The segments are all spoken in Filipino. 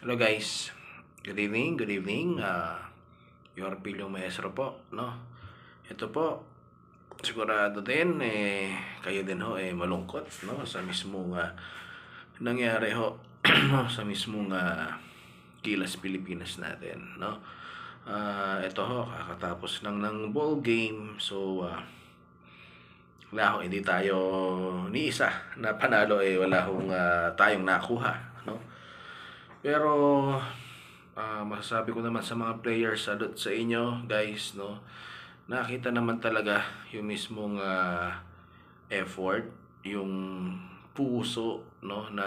Hello guys, good evening, good evening. Your Pilyo Maestro po, no? Ito po, sigurado din, kayo din ho, malungkot, no? Sa mismong nangyari ho, no? Sa mismong Gilas Pilipinas natin, no? Ito ho, kakatapos lang ng ball game, so, wala ho, hindi tayo ni isa na panalo, wala hong tayong nakuha, no? Pero masasabi ko naman sa mga players, salute sa inyo guys, no? Nakita naman talaga yung mismong effort, yung puso, no, na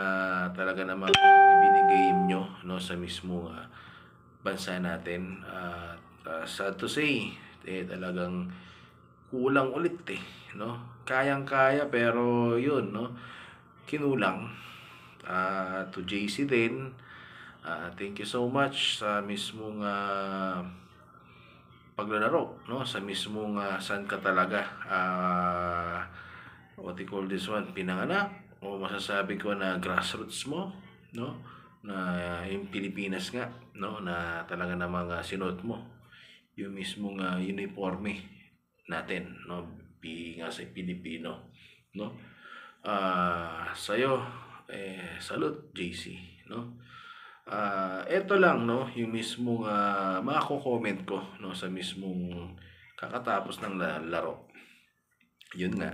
talaga namang ibinigay nyo, no, sa mismong bansa natin. Sad to say, talagang kulang ulit, no? Kayang-kaya pero yun, no, kinulang. To JC din, thank you so much sa mismong paglalaro, no, sa mismong saan ka talaga what you call this one, pinanganak, o masasabi ko na grassroots mo, no, na yung Pilipinas nga, no, na talaga namang sinuot mo yung mismong uniforme natin, no, nga sa Pilipino, no. Sa'yo, salute JC, no. Eto lang, no, yung mismong mako-comment ko, no, sa mismong kakatapos ng laro. Yun nga,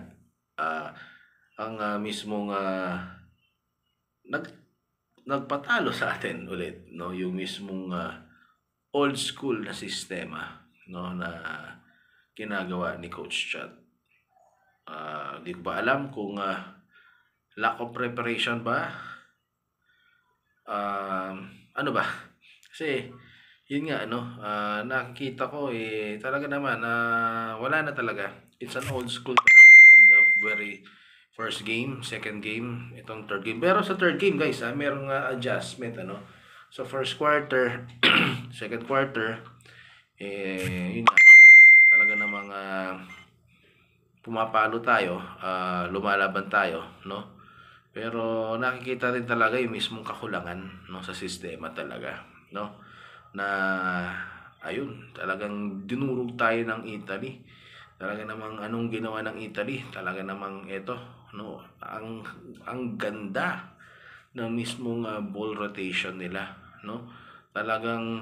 ang mismong nag nagpatalo sa atin ulit, no, yung mismong old school na sistema, no, na ginagawa ni Coach Chad. Di ko ba alam kung lack of preparation ba, ano ba? Kasi yun nga, ano, nakikita ko talaga naman wala na talaga. It's an old school talaga from the very first game, second game, itong third game. Pero sa third game, guys, merong adjustment, ano. So first quarter, second quarter, yun nga, no, talaga namang pumapalo tayo, lumalaban tayo, no. Pero nakikita rin talaga yung mismong kakulangan, no, sa sistema talaga, no, na ayun, talagang dinurog tayo ng Italy. Talaga namang anong ginawa ng Italy, talaga namang eto, no, ang ganda ng mismong ball rotation nila, no. Talagang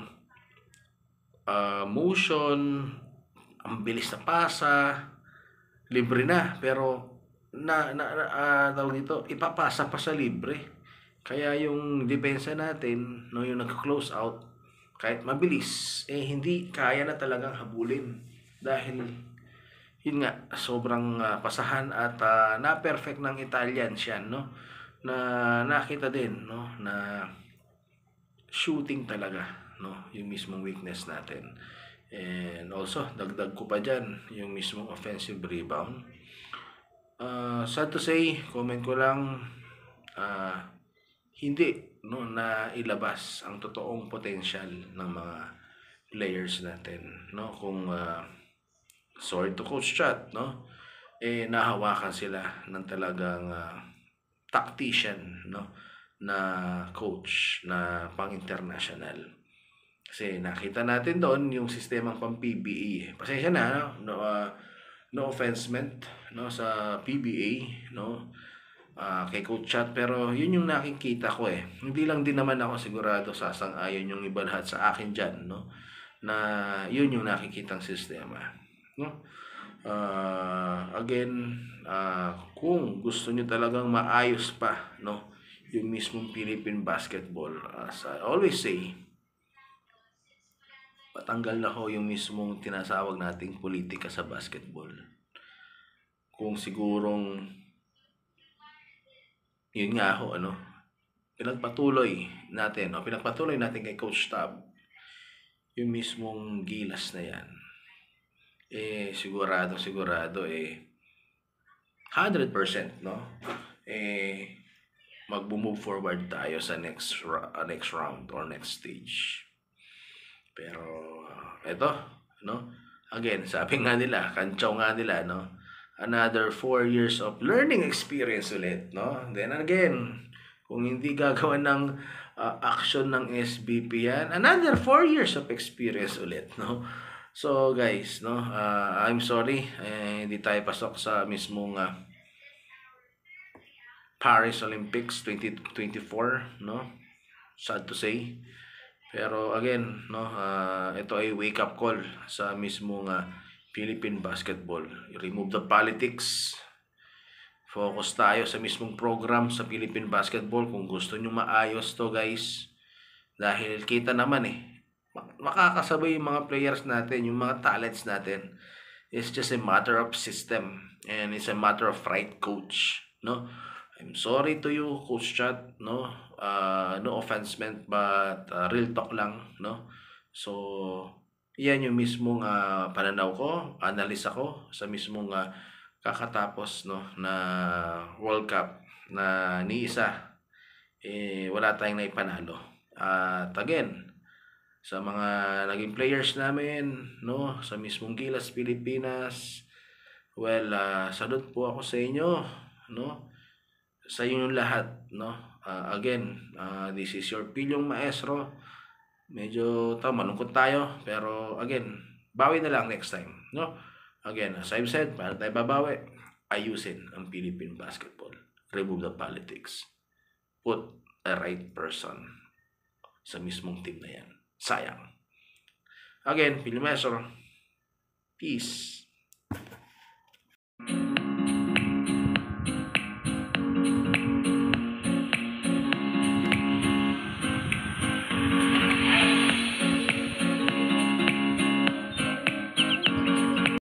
motion, ang bilis na pasa, libre na, pero tawag dito, ipapasa pa sa libre. Kaya yung depensa natin, no, yung nag-close out, kahit mabilis, hindi kaya na talagang habulin. Dahil, yun nga, sobrang pasahan at na-perfect ng Italians yan, no? Na nakita din, no, na shooting talaga, no, yung mismong weakness natin. And also, dagdag ko pa dyan, yung mismong offensive rebound. Sad to say, comment ko lang, hindi, no, na ilabas ang totoong potential ng mga players natin, no. Kung sorry to Coach Chat, no, nahawakan sila ng talagang tactician, no, na coach na pang-international. Kasi nakita natin doon yung sistemang pang PBA. Pasensya na, no, no offense meant, no, sa PBA, no, kay Coach Chat, pero yun yung nakikita ko. Hindi lang din naman ako sigurado sasang-ayon yung iba lahat sa akin dyan, no, na yun yung nakikitang sistema, no. Again, kung gusto nyo talagang maayos pa, no, yung mismong Philippine basketball, as I always say, patanggal na ho yung mismong tinasawag nating politika sa basketball. Kung sigurong yun nga ho, ano, pinagpatuloy natin kay Coach Tab yung mismong Gilas na yan, sigurado 100%, no, mag-move forward tayo sa next round or next stage. Pero eto, no, again, sabi nga nila, kantsaw nga nila, no, another 4 years of learning experience ulit, no. Then again, Kung hindi gagawa ng action ng SBP yan, another 4 years of experience ulit, no? So guys, no, I'm sorry, hindi tayo pasok sa mismong Paris Olympics 2024, no? Sad to say. Pero again, no, ito ay wake up call sa mismong Philippine basketball. Remove the politics. Focus tayo sa mismong program sa Philippine basketball. Kung gusto nyo maayos to guys, dahil kita naman makakasabay yung mga players natin, yung mga talents natin. It's just a matter of system and it's a matter of right coach, no? I'm sorry to you, Coach Chat, no? No offense meant, but real talk lang, no? So, yan yung mismong pananaw ko, analyst ako sa mismong kakatapos, no, na World Cup na ni isa, wala tayong naipanalo. At again, sa mga naging players namin, no, sa mismong Gilas, Pilipinas, well, salute po ako sa inyo, no? Sa inyong lahat, no? Again, this is your Pilyong Maestro. Medyo malungkot tayo, pero again, bawi na lang next time, no? Again, as I've said, para tayo babawi, ayusin ang Philippine basketball. Remove the politics. Put a right person sa mismong team na yan. Sayang. Again, Pilyong Maestro. Peace.